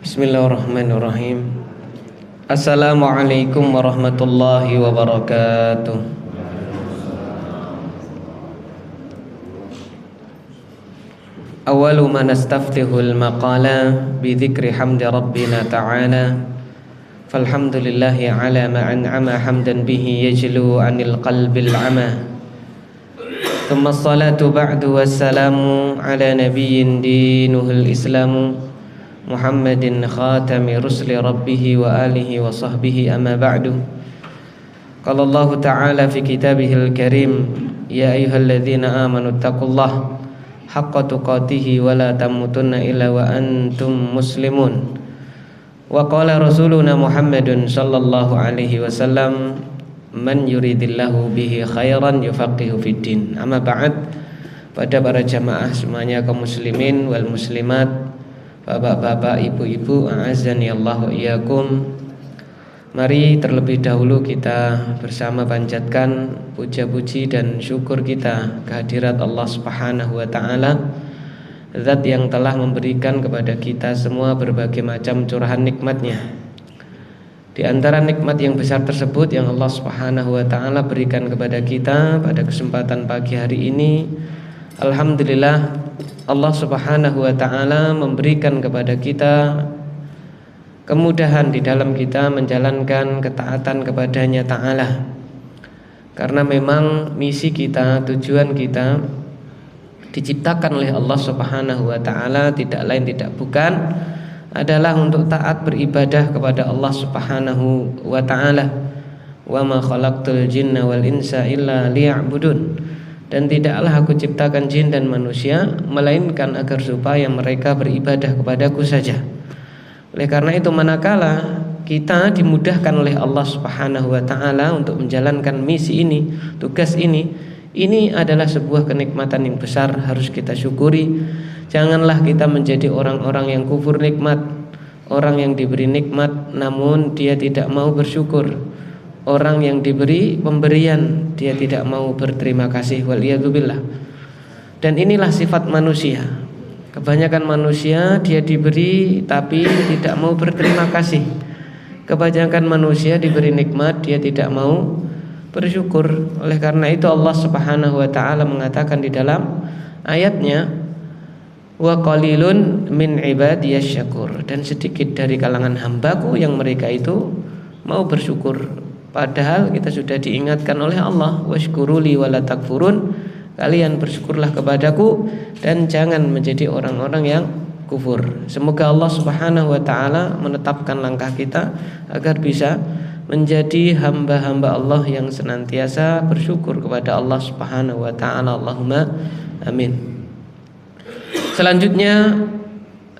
Bismillahirrahmanirrahim. Assalamualaikum warahmatullahi wabarakatuh. Awalu ma nastaftihul maqala bi dzikri hamdi rabbina ta'ala. Falhamdulillahi ala ma an'ama hamdan bihi yajlu 'anil qalbil 'ama. Thumma assalatu ba'du wassalamu ala nabiyyin dinuhul islamu Muhammadin khatami rusli rabbih wa alihi wa sahbihi amma ba'du. Qala Allah ta'ala fi kitabihil karim, ya ayyuhalladzina amanu taqullaha haqqa tuqatih wa la tamutunna illa wa antum muslimun. Wa qala rasuluna Muhammadun sallallahu alaihi wasallam, man yuridillahu bihi khairan yufaqihu fid din. Amma ba'd. Pada para jamaah semuanya, kaum muslimin wal muslimat, bapak-bapak, ibu-ibu, a'azzani Allah wa iyyakum. Mari terlebih dahulu kita bersama panjatkan puja-puji dan syukur kita kehadirat Allah Subhanahu wa taala, Zat yang telah memberikan kepada kita semua berbagai macam curahan nikmatnya. Di antara nikmat yang besar tersebut yang Allah Subhanahu wa taala berikan kepada kita pada kesempatan pagi hari ini, alhamdulillah, Allah Subhanahu wa taala memberikan kepada kita kemudahan di dalam kita menjalankan ketaatan kepadanya ta'ala. Karena memang misi kita, tujuan kita diciptakan oleh Allah Subhanahu wa taala tidak lain tidak bukan adalah untuk taat beribadah kepada Allah Subhanahu wa taala. Wa ma khalaqtul jinna wal insa illa liya'budun. Dan tidaklah aku ciptakan jin dan manusia melainkan agar supaya mereka beribadah kepadaku saja. Oleh karena itu, manakala kita dimudahkan oleh Allah Subhanahu wa taala untuk menjalankan misi ini, tugas ini adalah sebuah kenikmatan yang besar, harus kita syukuri. Janganlah kita menjadi orang-orang yang kufur nikmat, orang yang diberi nikmat namun dia tidak mau bersyukur, orang yang diberi pemberian dia tidak mau berterima kasih, waliyadzubillah. Dan inilah sifat manusia. Kebanyakan manusia dia diberi tapi tidak mau berterima kasih. Kebanyakan manusia diberi nikmat dia tidak mau bersyukur. Oleh karena itu Allah Subhanahu wa taala mengatakan di dalam ayatnya, wa qalilun min ibadiyasy syakur, dan sedikit dari kalangan hambaku yang mereka itu mau bersyukur. Padahal kita sudah diingatkan oleh Allah, washkuruli wala takfurun, kalian bersyukurlah kepadaku dan jangan menjadi orang-orang yang kufur. Semoga Allah Subhanahu wa taala menetapkan langkah kita agar bisa menjadi hamba-hamba Allah yang senantiasa bersyukur kepada Allah Subhanahu wa taala. Allahumma amin. Selanjutnya,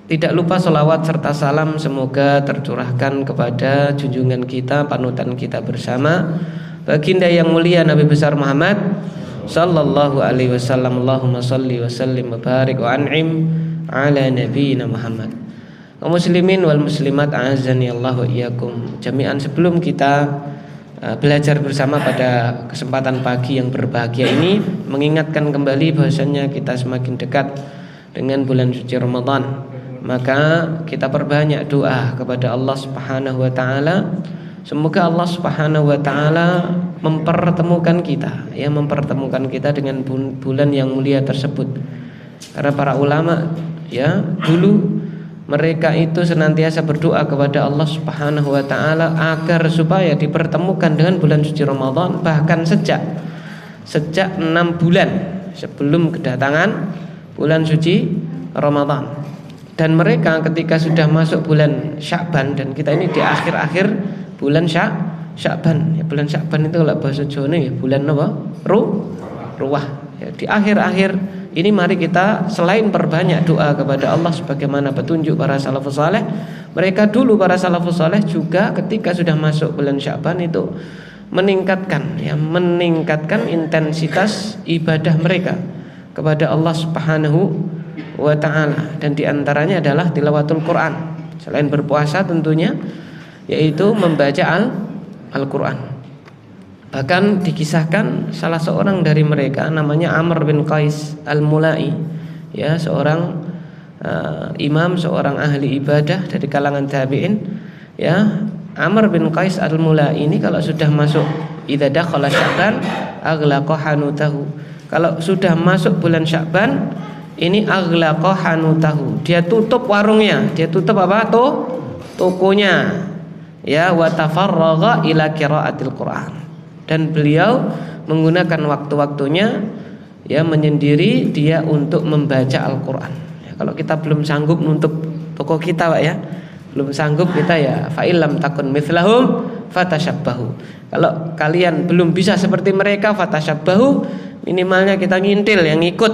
tidak lupa salawat serta salam semoga tercurahkan kepada junjungan kita, panutan kita bersama, baginda yang mulia Nabi besar Muhammad sallallahu alaihi wasallam. Allahumma shalli wa sallim wa barik wa an'im ala nabiyyina Muhammad. Kaum muslimin wal muslimat, a'azzani Allah wa iyyakum jami'an. Sebelum kita belajar bersama pada kesempatan pagi yang berbahagia ini, mengingatkan kembali bahwasanya kita semakin dekat dengan bulan suci Ramadan, maka kita perbanyak doa kepada Allah Subhanahu wa taala. Semoga Allah Subhanahu wa taala mempertemukan kita, mempertemukan kita dengan bulan yang mulia tersebut. Karena para ulama dulu mereka itu senantiasa berdoa kepada Allah Subhanahu wa taala agar supaya dipertemukan dengan bulan suci Ramadan, bahkan sejak 6 bulan sebelum kedatangan bulan suci Ramadan. Dan mereka ketika sudah masuk bulan Sya'ban, dan kita ini di akhir-akhir bulan Sya'ban. Bulan Sya'ban itu kalau bahasa Jawa bulan apa? Ruwah. Di akhir-akhir ini mari kita selain perbanyak doa kepada Allah sebagaimana petunjuk para salafus saleh. Mereka dulu para salafus saleh juga ketika sudah masuk bulan Sya'ban itu meningkatkan intensitas ibadah mereka kepada Allah Subhanahu wa taala, dan diantaranya adalah tilawatul Quran. Selain berpuasa tentunya, yaitu membaca Al-Quran. Bahkan dikisahkan salah seorang dari mereka namanya Amr bin Qais al-Mulai, ya, seorang imam, seorang ahli ibadah dari kalangan tabi'in, ya. Amr bin Qais al-Mulai ini kalau sudah masuk idza dakhala Sya'ban aghlaqa hanutahu. Kalau sudah masuk bulan Sya'ban ini aghlaqa hanutahu, dia tutup warungnya, dia tutup apa? Tokonya, ya, wa tafarragha ila qiraatil Qur'an. Dan beliau menggunakan waktu-waktunya, ya, menyendiri dia untuk membaca Al-Quran. Ya, kalau kita belum sanggup nutup toko kita, Pak, ya, belum sanggup kita, ya, fa'ilam takun mithlahum fatashabbahu. Kalau kalian belum bisa seperti mereka, fatashabbahu, minimalnya kita ngintil yang ikut,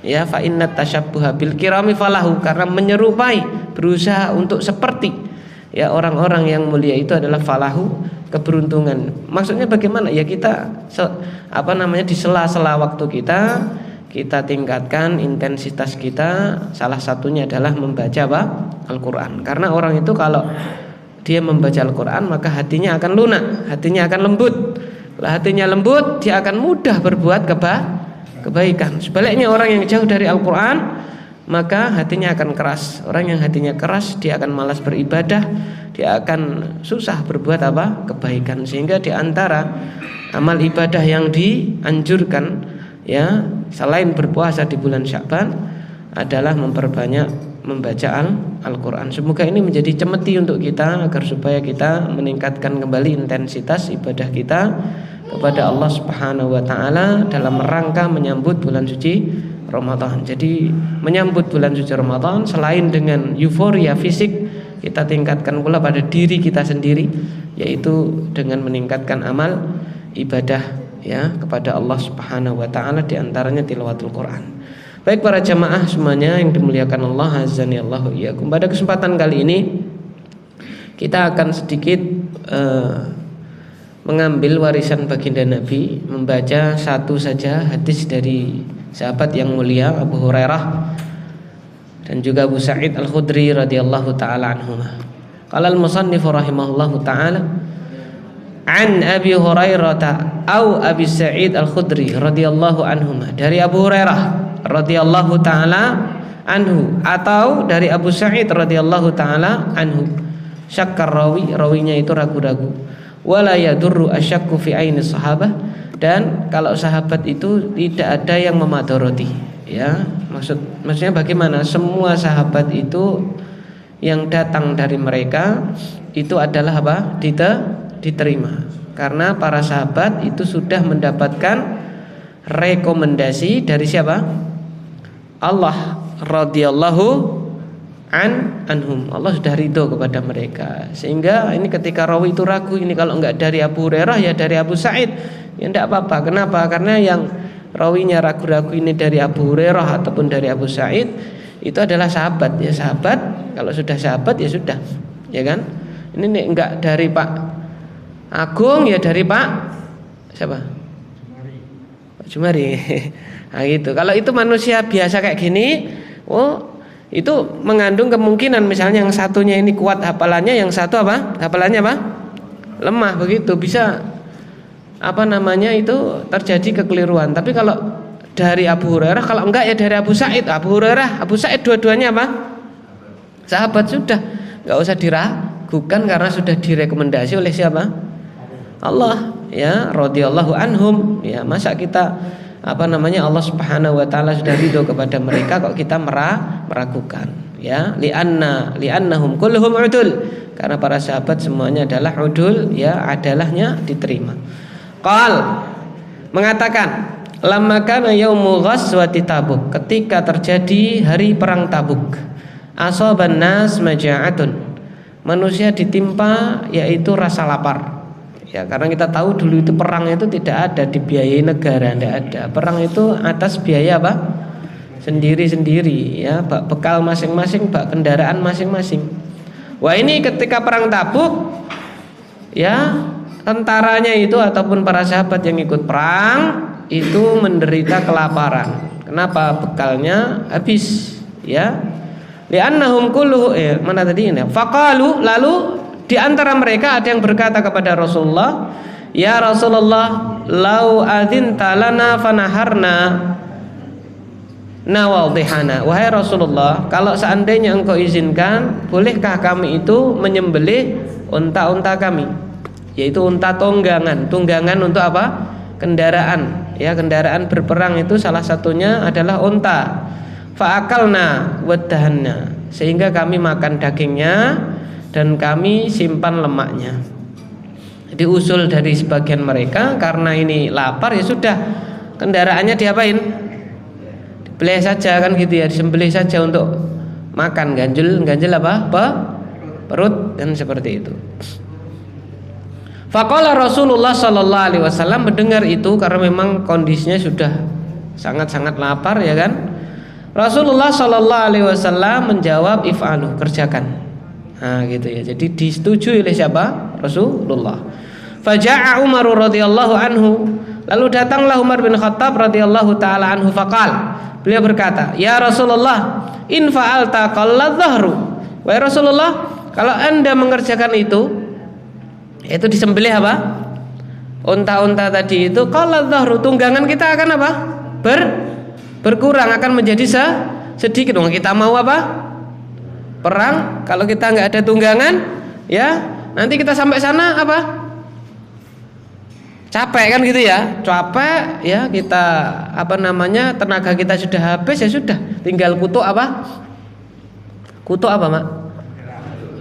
ya, fa innat tashabbuha bil kirami falahu, karena menyerupai, berusaha untuk seperti, ya, orang-orang yang mulia itu adalah falahu, keberuntungan. Maksudnya bagaimana? Ya kita di sela-sela waktu kita tingkatkan intensitas kita. Salah satunya adalah membaca Al-Quran. Karena orang itu kalau dia membaca Al-Quran maka hatinya akan lunak, hatinya akan lembut. Kalau hatinya lembut, dia akan mudah berbuat kebaikan. Sebaliknya orang yang jauh dari Al-Quran maka hatinya akan keras. Orang yang hatinya keras dia akan malas beribadah, dia akan susah berbuat kebaikan. Sehingga di antara amal ibadah yang dianjurkan, ya, selain berpuasa di bulan Sya'ban adalah memperbanyak membaca Al-Quran. Semoga ini menjadi cemeti untuk kita agar supaya kita meningkatkan kembali intensitas ibadah kita kepada Allah Subhanahu wa taala dalam rangka menyambut bulan suci Ramadan. Jadi menyambut bulan suci Ramadan selain dengan euforia fisik, kita tingkatkan pula pada diri kita sendiri, yaitu dengan meningkatkan amal ibadah, ya, kepada Allah Subhanahu wa taala, di antaranya tilawatul Quran. Baik para jamaah semuanya yang dimuliakan Allah azza wa jalla iyyakum. Pada kesempatan kali ini kita akan sedikit mengambil warisan baginda Nabi, membaca satu saja hadis dari sahabat yang mulia Abu Hurairah dan juga Abu Sa'id Al-Khudri radhiyallahu taala anhuma. Qala al-musannif rahimahullahu taala an Abi Hurairah au Abi Sa'id Al-Khudri radhiyallahu anhuma, dari Abu Hurairah radhiyallahu taala anhu atau dari Abu Sa'id radhiyallahu taala anhu. Syakkar rawinya itu ragu-ragu. Wala yadurru asyakku fi aini sahabah, dan kalau sahabat itu tidak ada yang memadoroti, ya, maksudnya bagaimana? Semua sahabat itu yang datang dari mereka itu adalah diterima, karena para sahabat itu sudah mendapatkan rekomendasi dari siapa? Allah radhiyallahu anhum. Allah sudah ridho kepada mereka. Sehingga ini ketika rawi itu ragu, ini kalau enggak dari Abu Hurairah ya dari Abu Sa'id, ya enggak apa-apa. Kenapa? Karena yang rawinya ragu-ragu ini dari Abu Hurairah ataupun dari Abu Sa'id itu adalah sahabat, ya, sahabat. Kalau sudah sahabat ya sudah, ya kan? Ini enggak dari Pak Agung, ya dari Pak siapa? Pak Jumari. Nah gitu. Kalau itu manusia biasa kayak gini, itu mengandung kemungkinan misalnya yang satunya ini kuat hafalannya, yang satu hafalannya lemah, begitu bisa itu terjadi kekeliruan. Tapi kalau dari Abu Hurairah, kalau enggak ya dari Abu Sa'id. Abu Hurairah, Abu Sa'id dua-duanya sahabat, sudah enggak usah diragukan karena sudah direkomendasi oleh siapa? Allah, ya, radhiyallahu anhum. Ya, masa kita Allah Subhanahu wa taala sudah ridho kepada mereka kok kita meragukan, ya, li'annahum kulluhum udul, karena para sahabat semuanya adalah udul, ya, adalahnya diterima. Qal mengatakan lamma kana yaumu ghazwati Tabuk, ketika terjadi hari perang Tabuk, asaban nas maja'atun, manusia ditimpa yaitu rasa lapar. Ya, karena kita tahu dulu itu perang itu tidak ada dibiayai negara, tidak ada. Perang itu atas biaya sendiri-sendiri, ya, bekal masing-masing, kendaraan masing-masing. Wah, ini ketika perang Tabuk, ya, tentaranya itu ataupun para sahabat yang ikut perang itu menderita kelaparan. Kenapa? Bekalnya habis, ya. Li'annahum kulluhu mana tadi ini? Faqalu, lalu di antara mereka ada yang berkata kepada Rasulullah, "Ya Rasulullah, lau adzinta lana fanaharna nawadhihana." Wahai Rasulullah, kalau seandainya engkau izinkan, bolehkah kami itu menyembelih unta-unta kami? Yaitu unta tunggangan. Tunggangan untuk apa? Kendaraan. Ya, kendaraan berperang itu salah satunya adalah unta. Fa'akalna wadahanna, sehingga kami makan dagingnya dan kami simpan lemaknya. Jadi usul dari sebagian mereka, karena ini lapar ya sudah, kendaraannya diapain? Dibeleh saja kan gitu ya, disembelih saja untuk makan, ganjil apa? Perut dan seperti itu. Faqala Rasulullah sallallahu alaihi wasallam, mendengar itu karena memang kondisinya sudah sangat-sangat lapar ya kan. Rasulullah sallallahu alaihi wasallam menjawab, if'alu, kerjakan. Nah gitu ya. Jadi disetujui oleh siapa? Rasulullah. Faja'a Umar radhiyallahu anhu, lalu datanglah Umar bin Khattab radhiyallahu taala anhu, faqal, beliau berkata, "Ya Rasulullah, in fa'alta qalla dhahru." Wahai Rasulullah, kalau Anda mengerjakan itu disembelih apa? Unta-unta tadi itu, qalla dhahru, tunggangan kita akan apa? Berkurang, akan menjadi sedikit. Kita mau apa? Perang. Kalau kita nggak ada tunggangan, ya nanti kita sampai sana apa? Capek kan gitu ya, capek ya, kita tenaga kita sudah habis, ya sudah, tinggal kutuk apa, Mak?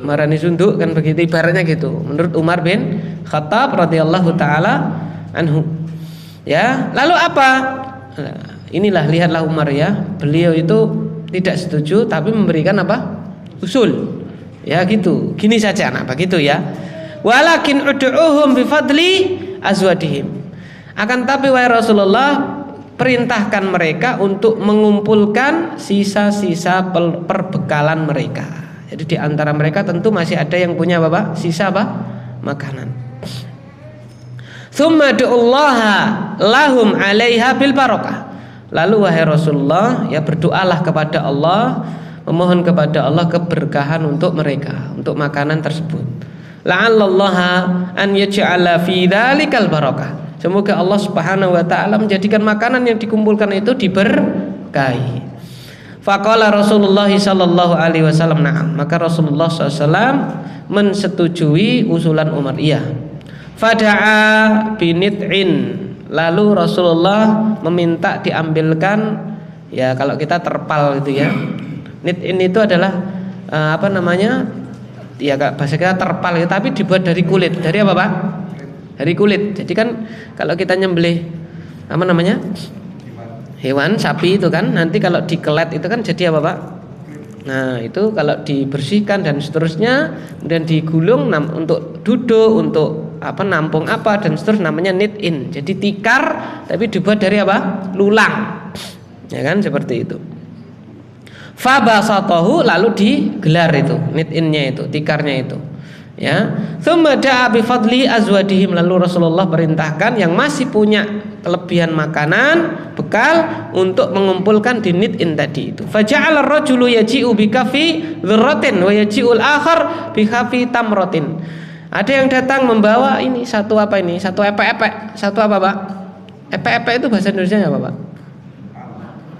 Marani sunduk kan begitu ibaratnya gitu. Menurut Umar bin Khattab radhiyallahu taala anhu. Ya, lalu apa? Nah, inilah, lihatlah Umar ya, beliau itu tidak setuju tapi memberikan apa? Usul. Ya gitu, gini saja anak begitu ya. Walakin ud'uhum bifadli azwadihim. Akan tapi wahai Rasulullah, perintahkan mereka untuk mengumpulkan sisa-sisa perbekalan mereka. Jadi di antara mereka tentu masih ada yang punya apa? Sisa apa? Makanan. Tsumma du'ullaha lahum 'alaiha bil barakah. Lalu wahai Rasulullah, ya berdoalah kepada Allah, memohon kepada Allah keberkahan untuk mereka, untuk makanan tersebut. La'allallaha an yaj'ala fi dzalikal barakah. Semoga Allah Subhanahu wa taala menjadikan makanan yang dikumpulkan itu diberkahi. Faqala Rasulullah sallallahu alaihi wasallam, na'am. Maka Rasulullah SAW mensetujui usulan Umar. Iya. Fada'a binit'in. Lalu Rasulullah meminta diambilkan, ya kalau kita terpal gitu ya. Nit'in itu adalah ya bahasa kita terpal ya, tapi dibuat dari kulit. Dari apa Pak? Dari kulit. Jadi kan kalau kita nyembelih hewan sapi itu kan, nanti kalau dikelet itu kan jadi apa Pak? Nah itu kalau dibersihkan dan seterusnya, kemudian digulung untuk duduk, untuk nampung apa dan seterusnya, namanya nit'in. Jadi tikar tapi dibuat dari apa? Lulang. Ya kan seperti itu. Fabasatahu, lalu digelar itu nit'innya itu, tikarnya itu. Ya. Tsumma da'a bi fadli azwadihim, lalu Rasulullah perintahkan yang masih punya kelebihan makanan, bekal, untuk mengumpulkan di nit'in tadi itu. Faja'ala ar-rajulu yaji'u bi kafi dzarratin wa yaji'ul akhar bi kafi tamratin. Ada yang datang membawa satu epek-epek. Satu apa Pak? Epek-epek itu bahasa Indonesianya apa Pak?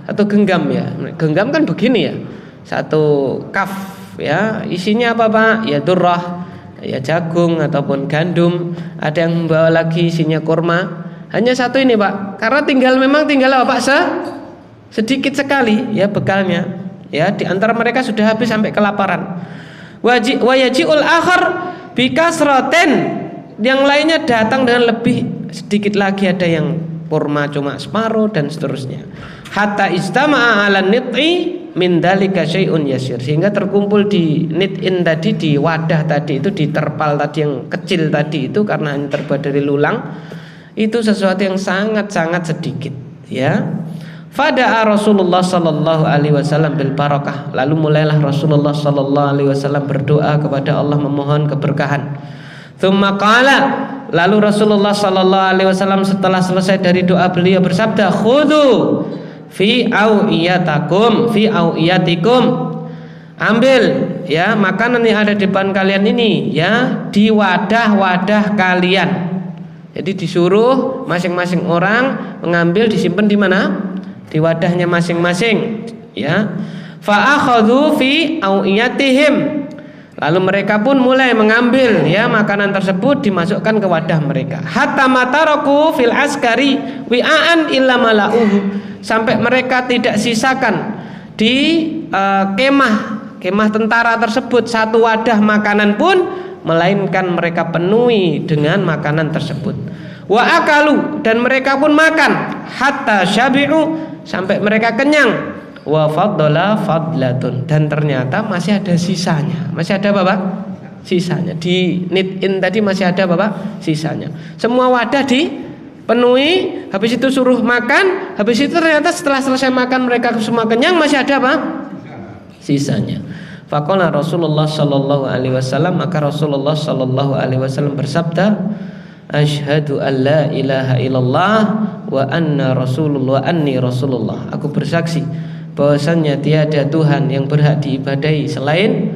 Atau genggam ya. Genggam kan begini ya. Satu kaf ya, isinya apa Pak? Ya durrah, ya jagung ataupun gandum. Ada yang membawa lagi isinya kurma. Hanya satu ini Pak. Karena tinggal apa Pak? Sedikit sekali ya bekalnya. Ya, di antara mereka sudah habis sampai kelaparan. Wa yaji'ul akhar bikasratin, yang lainnya datang dengan lebih sedikit lagi, ada yang kurma cuma separuh dan seterusnya. Hatta istama'a 'ala nit'i min dzalika syai'un yasir, sehingga terkumpul di nit'in tadi, di wadah tadi itu, di terpal tadi yang kecil tadi itu, karena terbuat dari lulang, itu sesuatu yang sangat-sangat sedikit ya. Fada'a Rasulullah sallallahu alaihi wasallam bil barakah, lalu mulailah Rasulullah sallallahu alaihi wasallam berdoa kepada Allah memohon keberkahan. Tsumma qala, lalu Rasulullah sallallahu alaihi wasallam setelah selesai dari doa beliau bersabda, khudhu fi awiyatikum, ambil ya makanan yang ada di depan kalian ini ya, di wadah-wadah kalian. Jadi disuruh masing-masing orang mengambil, disimpan di mana? Di wadahnya masing-masing, ya. Fa akhadhu fi awiyatihim. Lalu mereka pun mulai mengambil, ya, makanan tersebut dimasukkan ke wadah mereka. Hatta mataraku fil askari wi'an illa mala'uhu. Sampai mereka tidak sisakan di kemah tentara tersebut satu wadah makanan pun, melainkan mereka penuhi dengan makanan tersebut. Wa akalu, dan mereka pun makan hatta syabi'u, sampai mereka kenyang. Wa faddala fadlatun, dan ternyata masih ada sisanya. Masih ada Bapak? Sisanya. Di knit-in tadi masih ada Bapak? Sisanya. Semua wadah dipenuhi, habis itu suruh makan, habis itu ternyata setelah selesai makan mereka semua kenyang, masih ada apa? Sisanya. Faqala Rasulullah sallallahu alaihi wasallam, maka Rasulullah sallallahu alaihi wasallam bersabda, asyhadu an la ilaha illallah wa anna rasulullah wa anni rasulullah. Aku bersaksi bahwasannya tiada Tuhan yang berhak diibadahi selain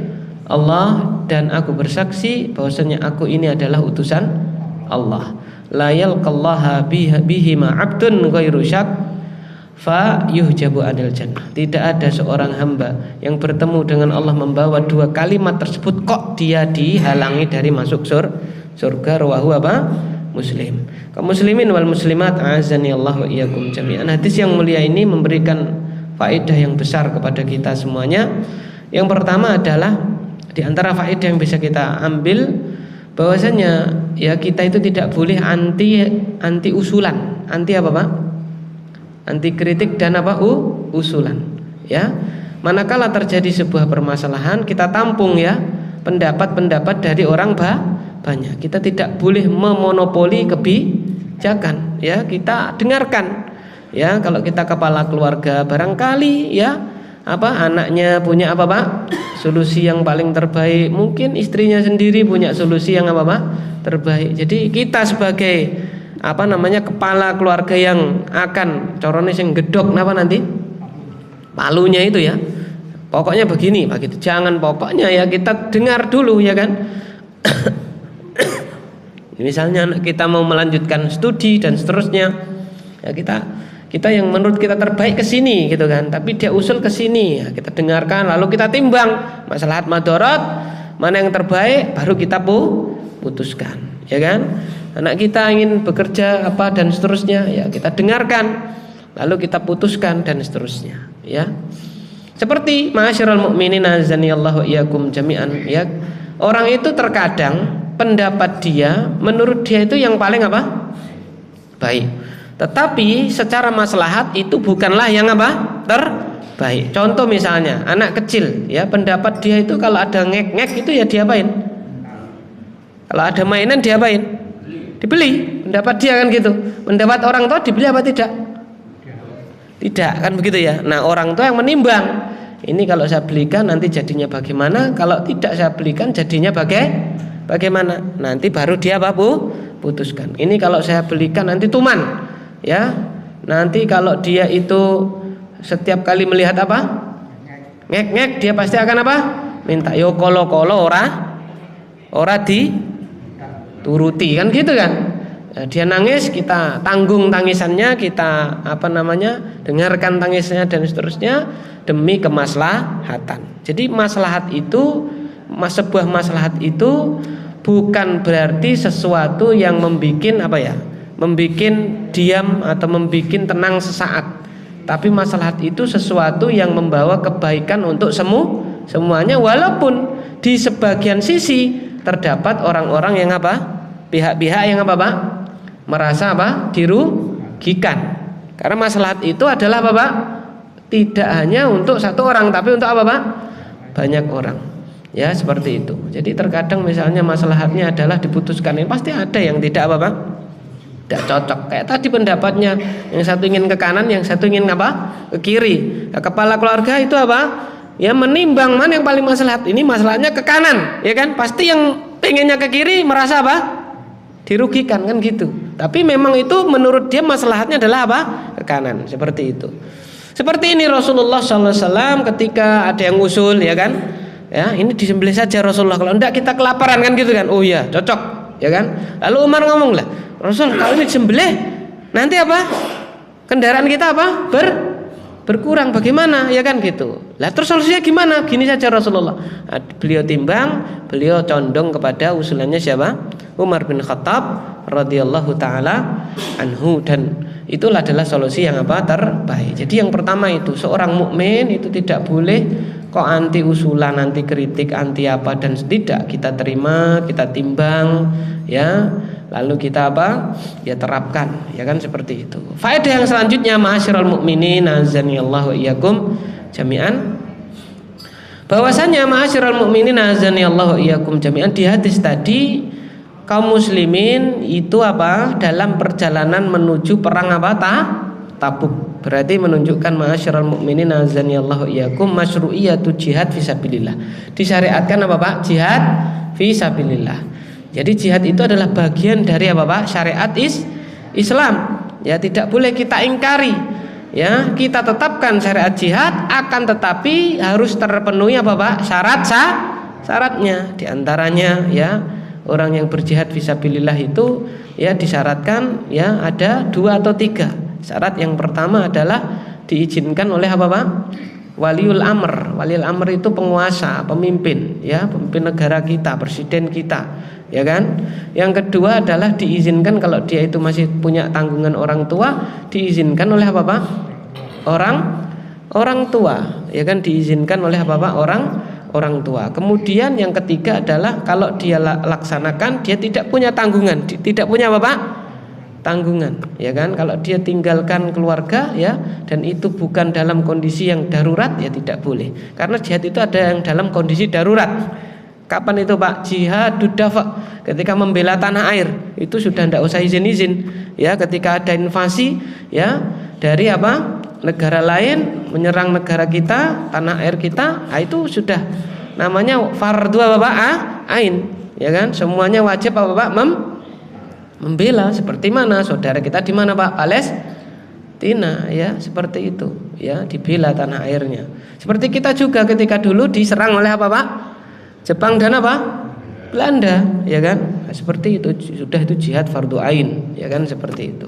Allah, dan aku bersaksi bahwasannya aku ini adalah utusan Allah. La yalqallaha bihi ma 'abdun ghairu syak fa yuhjabu anil jannah. Tidak ada seorang hamba yang bertemu dengan Allah membawa dua kalimat tersebut kok dia dihalangi dari masuk surga. Rawahu apa? Muslim. Kaum muslimin wal muslimat, a'azzani Allah wa iyyakum jami'an. Hadis yang mulia ini memberikan faedah yang besar kepada kita semuanya. Yang pertama adalah di antara faedah yang bisa kita ambil, bahwasanya ya kita itu tidak boleh anti usulan. Anti apa, Pak? Anti kritik dan apa? Usulan, ya. Manakala terjadi sebuah permasalahan, kita tampung, ya, pendapat-pendapat dari orang banyak. Kita tidak boleh memonopoli kebijakan, ya. Kita dengarkan, ya. Kalau kita kepala keluarga, barangkali, ya, anaknya punya apa, Pak? Solusi yang paling terbaik, mungkin istrinya sendiri punya solusi yang apa, Pak? Terbaik. Jadi kita sebagai kepala keluarga yang akan corone sing gedok nanti palunya itu, ya, pokoknya begini Pak, gitu. Jangan pokoknya, ya, kita dengar dulu, ya kan. Misalnya anak kita mau melanjutkan studi dan seterusnya, ya, kita yang menurut kita terbaik ke sini, gitu kan, tapi dia usul ke sini, ya, kita dengarkan, lalu kita timbang maslahat madarat, mana yang terbaik, baru kita putuskan, ya kan. Anak kita ingin bekerja apa dan seterusnya, ya, kita dengarkan, lalu kita putuskan dan seterusnya, ya. Seperti ma'asyiral mukminin azanillahu wa iyyakum jami'an, ya. Orang itu terkadang pendapat dia, menurut dia itu yang paling apa? Baik. Tetapi secara maslahat itu bukanlah yang apa? Terbaik. Contoh misalnya anak kecil, ya, pendapat dia itu kalau ada ngek-ngek itu ya diapain? Kalau ada mainan diapain? Dibeli. Pendapat dia kan gitu. Pendapat orang tua dibeli apa tidak? Tidak, kan begitu, ya. Nah, orang tua yang menimbang, ini kalau saya belikan nanti jadinya bagaimana, kalau tidak saya belikan jadinya bagaimana. Nanti baru dia putuskan. Ini kalau saya belikan nanti tuman, ya. Nanti kalau dia itu setiap kali melihat apa? Ngek-ngek, dia pasti akan apa? Minta yo kolo-kolo ora dituruti, kan gitu kan. Nah, dia nangis, kita tanggung tangisannya, kita dengarkan tangisnya dan seterusnya demi kemaslahatan. Jadi maslahat itu, sebuah maslahat itu bukan berarti sesuatu yang membikin diam atau membikin tenang sesaat. Tapi maslahat itu sesuatu yang membawa kebaikan untuk semuanya, walaupun di sebagian sisi terdapat orang-orang yang pihak-pihak yang Pak? Merasa dirugikan. Karena maslahat itu adalah Pak? Tidak hanya untuk satu orang, tapi untuk Pak? Banyak orang. Ya, seperti itu. Jadi terkadang misalnya maslahatnya adalah diputuskan, ini pasti ada yang tidak Pak? Tidak cocok. Kayak tadi pendapatnya, yang satu ingin ke kanan, yang satu ingin ke kiri. Nah, kepala keluarga itu ya, menimbang mana yang paling maslahat. Ini masalahnya ke kanan, ya kan? Pasti yang pengennya ke kiri merasa dirugikan, kan gitu. Tapi memang itu menurut dia maslahatnya adalah ke kanan, seperti itu. Seperti ini Rasulullah SAW ketika ada yang usul, ya kan? Ya, ini disembelih saja Rasulullah. Kalau enggak kita kelaparan, kan gitu kan? Oh iya, cocok. ya kan? Lalu Umar ngomong lah, Rasul kalau ini disembelih nanti apa? Kendaraan kita apa? Berkurang, bagaimana? Ya kan gitu. Lah terus solusinya gimana? Gini saja Rasulullah. Beliau timbang, beliau condong kepada usulannya siapa? Umar bin Khattab radhiyallahu taala anhu, dan itulah adalah solusi yang apa? Terbaik. Jadi yang pertama itu seorang mukmin itu tidak boleh kok anti usulan, anti kritik, anti apa, dan tidak, kita terima, kita timbang, ya. Lalu kita apa? Ya terapkan, ya kan seperti itu. Faedah yang selanjutnya, ma'asyiral mukminin azanillahu wa iyyakum jami'an. Bahwasanya ma'asyiral mukminin azanillahu wa iyyakum jami'an, di hadis tadi kaum muslimin itu apa? Dalam perjalanan menuju perang apa? Tabuk. Berarti menunjukkan ma'asyiral mukminin azanillahu wa iyyakum masyru'iyatu jihad fisabilillah. Disyariatkan apa Pak? Jihad fisabilillah. Jadi jihad itu adalah bagian dari apa Pak? Syariat Islam. Ya tidak boleh kita ingkari. Ya, kita tetapkan syariat jihad, akan tetapi harus terpenuhi apa Pak? Syaratnya. Di antaranya ya, orang yang berjihad fisabilillah itu ya disyaratkan ya ada 2 atau 3. Syarat yang pertama adalah diizinkan oleh apa Pak? Waliul amr. Waliul amr itu penguasa, pemimpin, ya, pemimpin negara kita, presiden kita, ya kan? Yang kedua adalah diizinkan kalau dia itu masih punya tanggungan orang tua, diizinkan oleh apa Pak? Orang tua, ya kan, diizinkan oleh apa Pak? Orang tua. Kemudian yang ketiga adalah kalau dia laksanakan dia tidak punya tanggungan, tidak punya apa Pak? Tanggungan, ya kan? Kalau dia tinggalkan keluarga ya, dan itu bukan dalam kondisi yang darurat, ya tidak boleh. Karena jihad itu ada yang dalam kondisi darurat. Kapan itu Pak? Jihadud dafa, ketika membela tanah air, itu sudah tidak usah izin-izin. Ya, ketika ada invasi ya dari apa? Negara lain menyerang negara kita, tanah air kita, nah itu sudah namanya fardu apa Pak? Ain, ya kan? Semuanya wajib apa Pak? Membela. Seperti mana? Saudara kita di mana Pak? Palestina, ya, seperti itu, ya, dibela tanah airnya. Seperti kita juga ketika dulu diserang oleh apa Pak? Jepang dan apa? Belanda, ya kan? Nah, seperti itu, sudah itu jihad fardu ain, ya kan, seperti itu.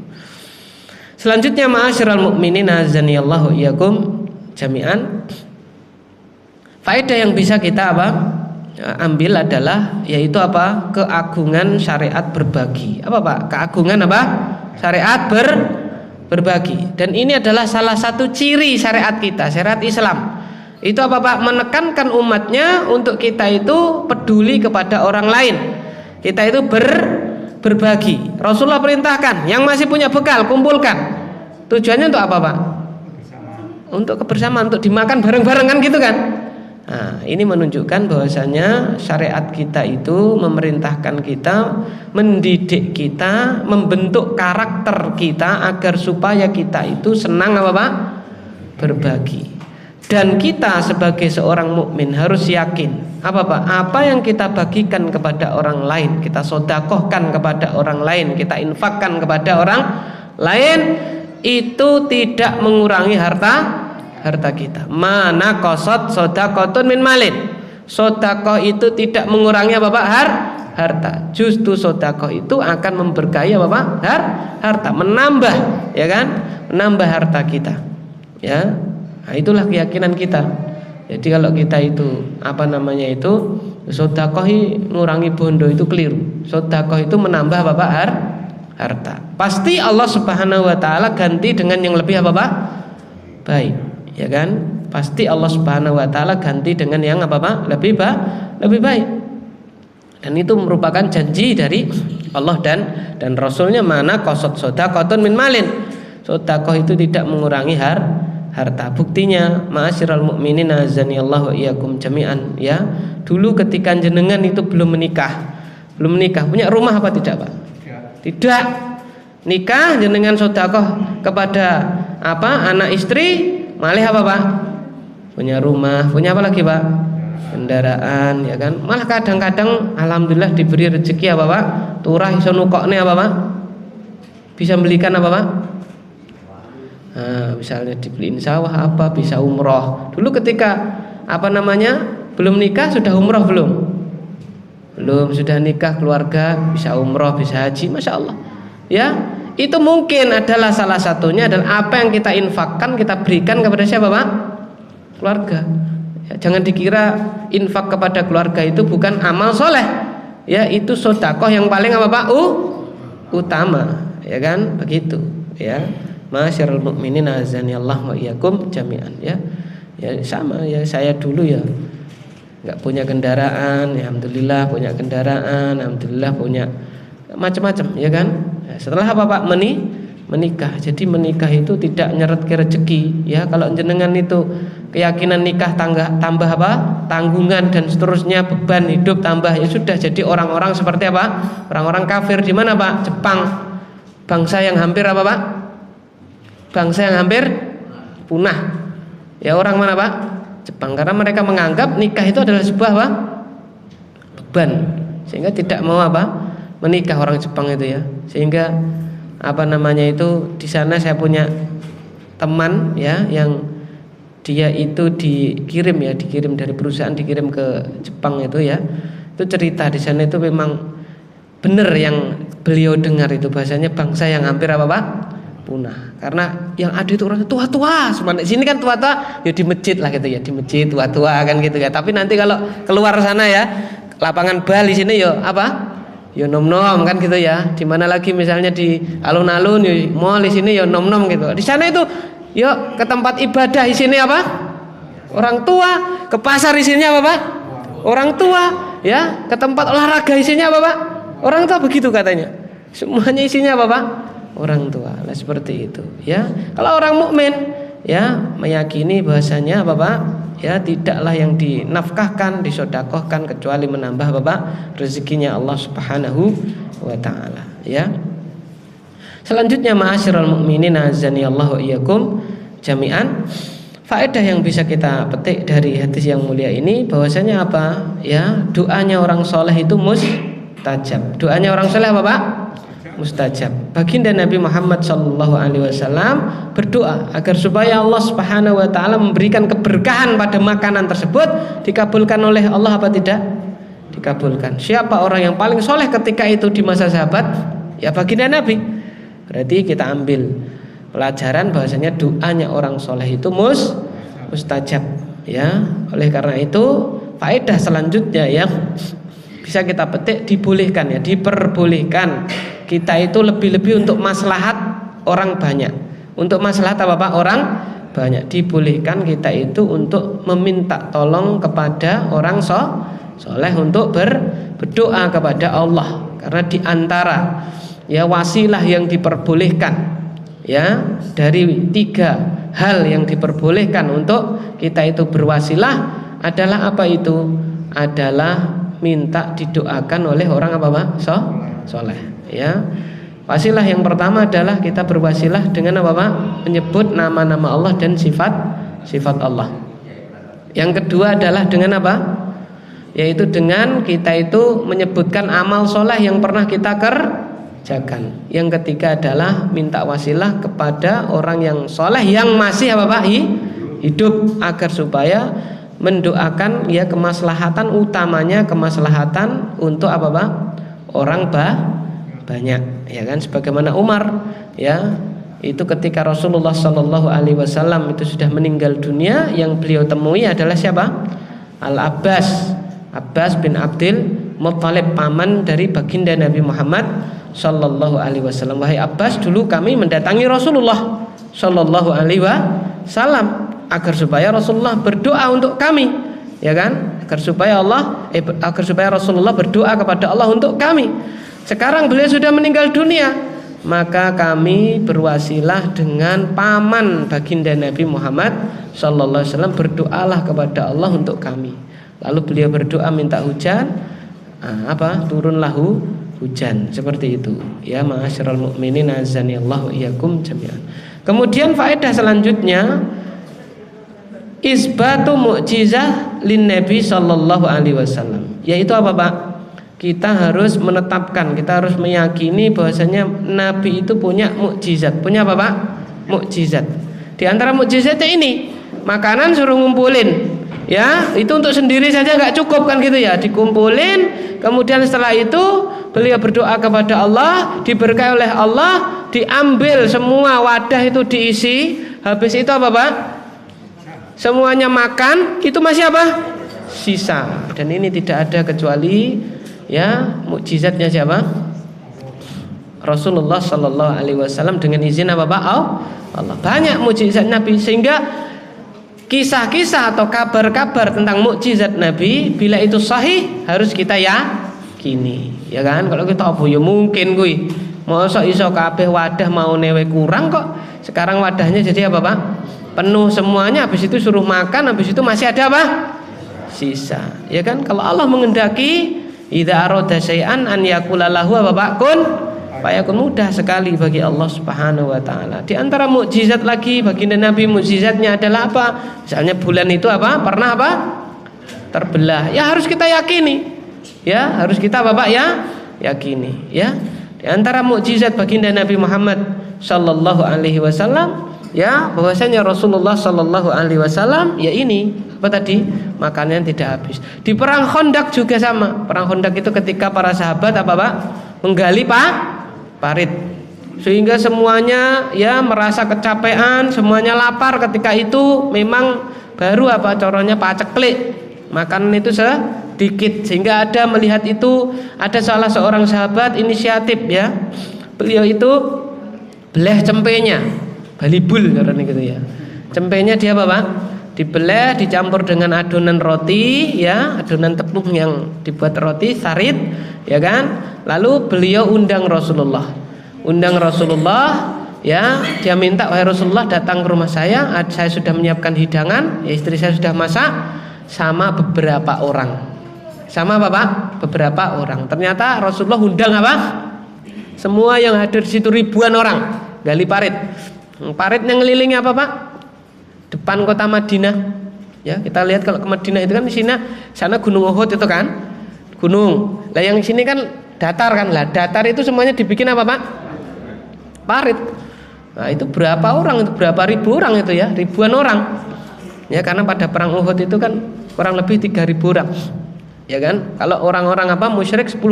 Selanjutnya ma'asyiral mukminin azanillahu iyyakum jami'an. Faedah yang bisa kita apa? Ambil adalah yaitu apa? Keagungan syariat berbagi. Apa Pak? Keagungan apa? Syariat berbagi. Dan ini adalah salah satu ciri syariat kita, syariat Islam. Itu apa Pak? Menekankan umatnya untuk kita itu peduli kepada orang lain. Kita itu berbagi. Rasulullah perintahkan yang masih punya bekal kumpulkan. Tujuannya untuk apa Pak? Untuk kebersamaan, untuk dimakan bareng-barengan gitu kan? Nah, ini menunjukkan bahwasanya syariat kita itu memerintahkan kita, mendidik kita, membentuk karakter kita agar supaya kita itu senang apa Pak? Berbagi. Dan kita sebagai seorang mukmin harus yakin apa Pak? Apa yang kita bagikan kepada orang lain, kita sodakohkan kepada orang lain, kita infakkan kepada orang lain, itu tidak mengurangi harta kita. Mana qasad shadaqatun min malin. Sedekah itu tidak mengurangi apa Pak? Harta. Justru sedekah itu akan memberkahi apa Pak? Harta, menambah, ya kan? Menambah harta kita. Ya. Nah, itulah keyakinan kita. Jadi kalau kita itu apa namanya itu sedekah ngurangi bondo itu keliru. Sedekah itu menambah apa Pak? Harta. Pasti Allah Subhanahu wa taala ganti dengan yang lebih apa Pak? Baik. Ya kan, pasti Allah Subhanahu wa taala ganti dengan yang apa Pak? Lebih baik. Dan itu merupakan janji dari Allah dan Rasulnya, mana qasad shadaqatun min malin. Sedekah itu tidak mengurangi harta. Buktinya ma'asyiral mukminin azanillahu wa iyyakum jami'an, ya. Dulu ketika jenengan itu belum menikah, punya rumah apa tidak Pak? Tidak. Nikah jenengan sedekah kepada apa? Anak istri, malih apa Pak? Punya rumah, punya apa lagi Pak? Kendaraan, ya kan? Malah kadang-kadang alhamdulillah diberi rezeki apa Pak? Turah iso nukokne apa Pak? Bisa belikan apa Pak? Nah, misalnya dibeliin sawah apa, bisa umroh. Dulu ketika apa namanya? Belum nikah sudah umroh belum? Belum, sudah nikah, keluarga, bisa umroh, bisa haji, masya Allah. Ya, itu mungkin adalah salah satunya adalah apa yang kita infakkan, kita berikan kepada siapa, Pak? Keluarga. Ya, jangan dikira infak kepada keluarga itu bukan amal soleh. Ya, itu sedekah yang paling apa, Pak? Utama, ya kan? Begitu, ya. Masyarul mukminin azanillahu wa iyyakum jami'an, ya. Ya sama ya, saya dulu ya nggak punya kendaraan, ya, alhamdulillah punya kendaraan, alhamdulillah punya macam-macam, ya kan. Ya, setelah apa, Pak? Menikah. Jadi menikah itu tidak nyeret ke rezeki, ya. Kalau jenengan itu keyakinan nikah tambah apa? Tanggungan dan seterusnya, beban hidup tambah, ya sudah jadi orang-orang seperti apa? Orang-orang kafir di mana, Pak? Jepang. Bangsa yang hampir apa, Pak? Bangsa yang hampir punah. Ya, orang mana, Pak? Jepang. Karena mereka menganggap nikah itu adalah sebuah apa? Beban, sehingga tidak mau apa? Menikah orang Jepang itu, ya. Sehingga apa namanya itu, di sana saya punya teman, ya, yang dia itu dikirim dari perusahaan, dikirim ke Jepang itu, ya. Itu cerita di sana itu memang benar yang beliau dengar itu, bahasanya bangsa yang hampir apa, Pak? Punah. Karena yang ada itu orang tua-tua. Di sini kan tua-tua ya di masjid lah gitu, ya, di masjid tua-tua kan gitu ya. Tapi nanti kalau keluar sana, ya, lapangan bal di sini ya apa? Ya nom-nom kan gitu, ya. Di mana lagi misalnya di alun-alun ya mall, di sini ya nom-nom gitu. Di sana itu ya ke tempat ibadah di sini apa? Orang tua. Ke pasar di sini apa, Pak? Orang tua, ya. Ke tempat olahraga isinya apa, Pak? Orang tua, begitu katanya. Semuanya isinya apa, Pak? Orang tua. Nah, seperti itu, ya. Kalau orang mukmin, ya, meyakini bahasanya apa, Pak? Ya, tidaklah yang dinafkahkan, disedekahkan kecuali menambah apa, Pak? Rezekinya Allah Subhanahu wa taala, ya. Selanjutnya, ma'asyiral mukminin azanillahu wa iyyakum jami'an. Faedah yang bisa kita petik dari hadis yang mulia ini bahwasanya apa? Ya, doanya orang soleh itu mustajab. Doanya orang soleh apa, Pak? Mustajab. Baginda Nabi Muhammad SAW berdoa agar supaya Allah Subhanahu wa taala memberikan keberkahan pada makanan tersebut. Dikabulkan oleh Allah apa tidak? Dikabulkan. Siapa orang yang paling soleh ketika itu di masa sahabat? Ya, baginda Nabi. Berarti kita ambil pelajaran bahwasanya doanya orang soleh itu mustajab, ya. Oleh karena itu faedah selanjutnya yang bisa kita petik, dibolehkan, ya, diperbolehkan kita itu lebih-lebih untuk maslahat orang banyak. Untuk maslahat apa, Pak? Orang banyak. Dibolehkan kita itu untuk meminta tolong kepada orang soleh untuk berdoa kepada Allah. Karena diantara, ya, wasilah yang diperbolehkan, ya, dari 3 hal yang diperbolehkan untuk kita itu berwasilah adalah apa itu? Adalah minta didoakan oleh orang apa, Pak? Soleh. Ya, wasilah yang pertama adalah kita berwasilah dengan apa, Pak? Menyebut nama-nama Allah dan sifat Allah. Yang kedua adalah dengan apa? Yaitu dengan kita itu menyebutkan amal soleh yang pernah kita kerjakan. Yang ketiga adalah minta wasilah kepada orang yang soleh yang masih apa, Pak? Hidup, agar supaya mendoakan, ya, kemaslahatan utamanya, kemaslahatan untuk apa, Pak? Orang banyak, ya kan, sebagaimana Umar, ya, itu ketika Rasulullah SAW itu sudah meninggal dunia, yang beliau temui adalah siapa? Abbas bin Abdul Muttalib, paman dari baginda Nabi Muhammad SAW. Wahai Abbas, dulu kami mendatangi Rasulullah SAW agar supaya Rasulullah berdoa untuk kami, ya kan, agar supaya Rasulullah berdoa kepada Allah untuk kami. Sekarang beliau sudah meninggal dunia, maka kami berwasilah dengan paman baginda Nabi Muhammad SAW, berdoalah kepada Allah untuk kami. Lalu beliau berdoa minta hujan, turunlah hujan, seperti itu, ya. Ma'asyiral mukminin azanillahu iyyakum jami'an. Kemudian faedah selanjutnya, isbatu mu'jizah lin Nabi sallallahu alaihi wasallam, yaitu apa, Pak? Kita harus menetapkan, kita harus meyakini bahwasanya Nabi itu punya mukjizat. Punya apa, Pak? Mukjizat. Di antara mukjizatnya ini, makanan suruh ngumpulin, Ya, itu untuk sendiri saja nggak cukup kan gitu ya, dikumpulin, kemudian setelah itu beliau berdoa kepada Allah, diberkahi oleh Allah, diambil semua wadah itu diisi, habis itu apa Pak? Semuanya makan, itu masih apa? Sisa. Dan ini tidak ada kecuali ya mukjizatnya siapa? Rasulullah Sallallahu Alaihi Wasallam dengan izin apa Pak? Allah. Banyak mukjizat Nabi sehingga kisah-kisah atau kabar-kabar tentang mukjizat Nabi bila itu sahih harus kita yakini, ya kan? Kalau kita apa ya mungkin kuwi. Mosok iso kabeh wadah mau newe kurang kok. Sekarang wadahnya jadi apa, Pak? Penuh semuanya, habis itu suruh makan, habis itu masih ada apa? Sisa. Ya kan? Kalau Allah mengendaki idza arada syai'an an yaqula lahu apa, Pak? Kun fayakun, mudah sekali bagi Allah Subhanahu wa taala. Di antara mukjizat lagi baginda Nabi, mukjizatnya adalah apa? Misalnya bulan itu apa? Pernah apa? Terbelah. Ya harus kita yakini. Ya, harus kita Bapak ya yakini, ya. Di antara mukjizat baginda Nabi Muhammad sallallahu alaihi wasallam ya bahwasanya Rasulullah sallallahu alaihi wasallam ya ini apa tadi? Makannya tidak habis. Di perang Khandaq juga sama. Perang Khandaq itu ketika para sahabat apa Pak? Menggali parit sehingga semuanya ya merasa kecapean, semuanya lapar ketika itu, memang baru apa corongnya paceklik, makanan itu sedikit, sehingga ada melihat itu ada salah seorang sahabat inisiatif ya, beliau itu belah cempenya, balibul karena gitu ya, cempenya dia apa Pak? Dibelah, dicampur dengan adonan roti ya, adonan tepung yang dibuat roti sarit ya kan. Lalu beliau undang Rasulullah ya, dia minta wahai Rasulullah datang ke rumah saya sudah menyiapkan hidangan ya, istri saya sudah masak sama beberapa orang. Sama apa Pak? Beberapa orang. Ternyata Rasulullah undang apa? Semua yang hadir di situ ribuan orang gali parit. Paritnya ngelilingi apa Pak? Depan kota Madinah. Ya, kita lihat kalau ke Madinah itu kan di sini sana Gunung Uhud itu kan. Gunung. Lah yang sini kan datar kan. Lah datar itu semuanya dibikin apa, Pak? Parit. Nah, itu berapa orang? Itu berapa ribu orang itu ya? Ribuan orang. Ya, karena pada perang Uhud itu kan kurang lebih 3.000 orang. Ya kan? Kalau orang-orang apa musyrik 10.000.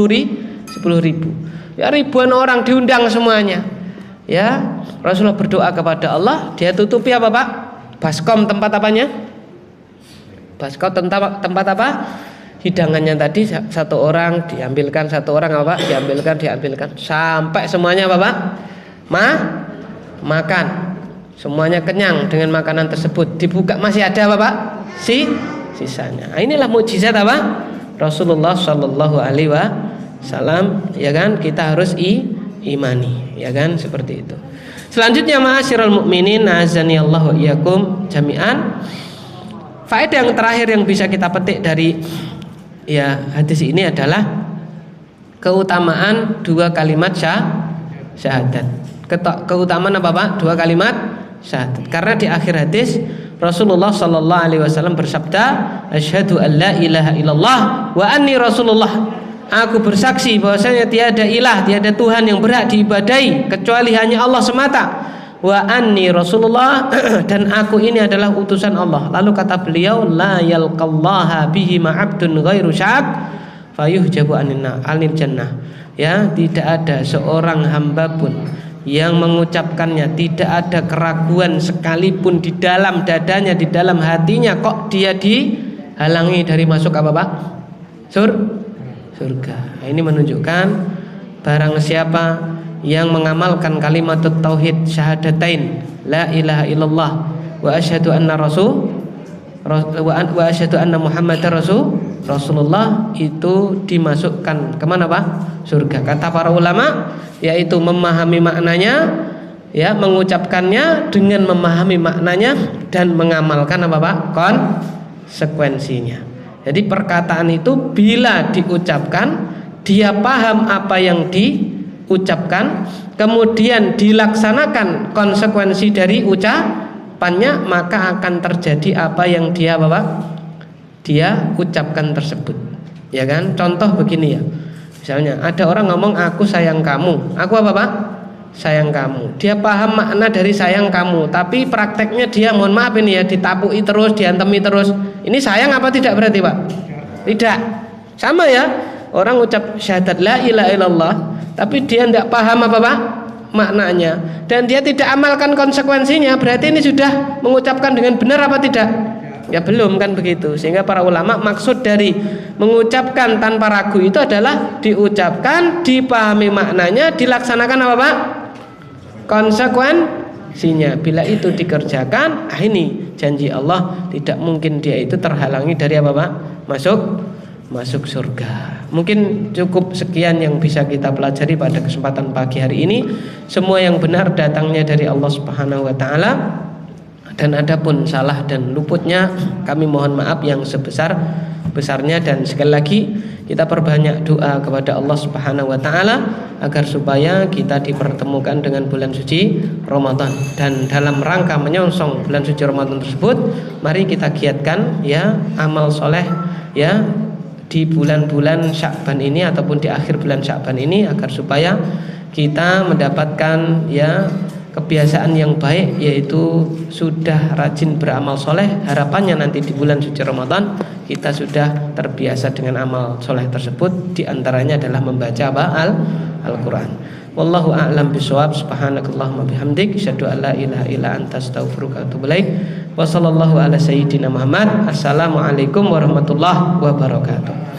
Ya, ribuan orang diundang semuanya. Ya, Rasulullah berdoa kepada Allah, dia tutupi apa, Pak? Baskom tempat apanya? Baskom tempat apa? Hidangannya tadi satu orang diambilkan, satu orang apa? Diambilkan sampai semuanya apa, Pak? Makan. Semuanya kenyang dengan makanan tersebut. Dibuka masih ada apa, Pak? Sisanya. Nah, inilah mukjizat apa? Rasulullah Shallallahu alaihi wasallam, ya kan? Kita harus imani, ya kan? Seperti itu. Selanjutnya ma'asyiral mukminin azani Allah wa iyyakum jami'an. Faedah yang terakhir yang bisa kita petik dari ya hadis ini adalah keutamaan dua kalimat syahadat. Keutamaan apa Pak? Dua kalimat syahadat. Karena di akhir hadis Rasulullah sallallahu alaihi wasallam bersabda, asyhadu an la ilaha illallah wa anni rasulullah. Aku bersaksi bahwasanya tiada ilah, tiada Tuhan yang berhak diibadahi kecuali hanya Allah semata. Wa anni Rasulullah dan aku ini adalah utusan Allah. Lalu kata beliau, la yalqallaha bihi ma'abdun ghairu syak fayuhjabu anil jannah. Ya, tidak ada seorang hamba pun yang mengucapkannya, tidak ada keraguan sekalipun di dalam dadanya, di dalam hatinya, kok dia dihalangi dari masuk apa Pak? Surga. Nah, ini menunjukkan barang siapa yang mengamalkan kalimat tauhid syahadatain la ilaha illallah wa asyhadu anna Muhammadar Rasulullah, itu dimasukkan kemana Pak? Surga. Kata para ulama yaitu memahami maknanya, ya, mengucapkannya dengan memahami maknanya dan mengamalkan apa Pak? Konsekuensinya. Jadi perkataan itu bila diucapkan dia paham apa yang diucapkan, kemudian dilaksanakan konsekuensi dari ucapannya, maka akan terjadi apa yang dia dia ucapkan tersebut. Ya kan? Contoh begini ya. Misalnya ada orang ngomong aku sayang kamu. Aku apa Pak? sayang kamu. Dia paham makna dari sayang kamu, tapi prakteknya dia mohon maaf ini ya, ditapui terus, diantemi terus. Ini sayang apa tidak berarti Pak? Tidak. Sama ya, orang ucap syahadat la ilaha illallah, tapi dia tidak paham apa Pak? Maknanya, dan dia tidak amalkan konsekuensinya, berarti ini sudah mengucapkan dengan benar apa tidak? Ya belum, kan begitu. Sehingga para ulama maksud dari mengucapkan tanpa ragu itu adalah diucapkan, dipahami maknanya, dilaksanakan apa Pak? Konsekuensinya. Bila itu dikerjakan, ini janji Allah tidak mungkin dia itu terhalangi dari apa Pak? Masuk surga. Mungkin cukup sekian yang bisa kita pelajari pada kesempatan pagi hari ini. Semua yang benar datangnya dari Allah Subhanahu wa taala, dan adapun salah dan luputnya kami mohon maaf yang sebesar-besarnya. Dan sekali lagi kita perbanyak doa kepada Allah Subhanahu wa taala agar supaya kita dipertemukan dengan bulan suci Ramadan. Dan dalam rangka menyongsong bulan suci Ramadan tersebut, mari kita giatkan ya amal soleh ya di bulan-bulan Sya'ban ini ataupun di akhir bulan Sya'ban ini, agar supaya kita mendapatkan ya kebiasaan yang baik, yaitu sudah rajin beramal soleh. Harapannya nanti di bulan suci Ramadan kita sudah terbiasa dengan amal soleh tersebut. Di antaranya adalah membaca Al-Quran. Wallahu a'lam bishawab. Subhanakallahumma bihamdik, asyhadu an la ilaha illa anta, astaghfiruka wa atubu ilaik. Wa sallallahu ala sayyidina Muhammad. Assalamualaikum warahmatullahi wabarakatuh.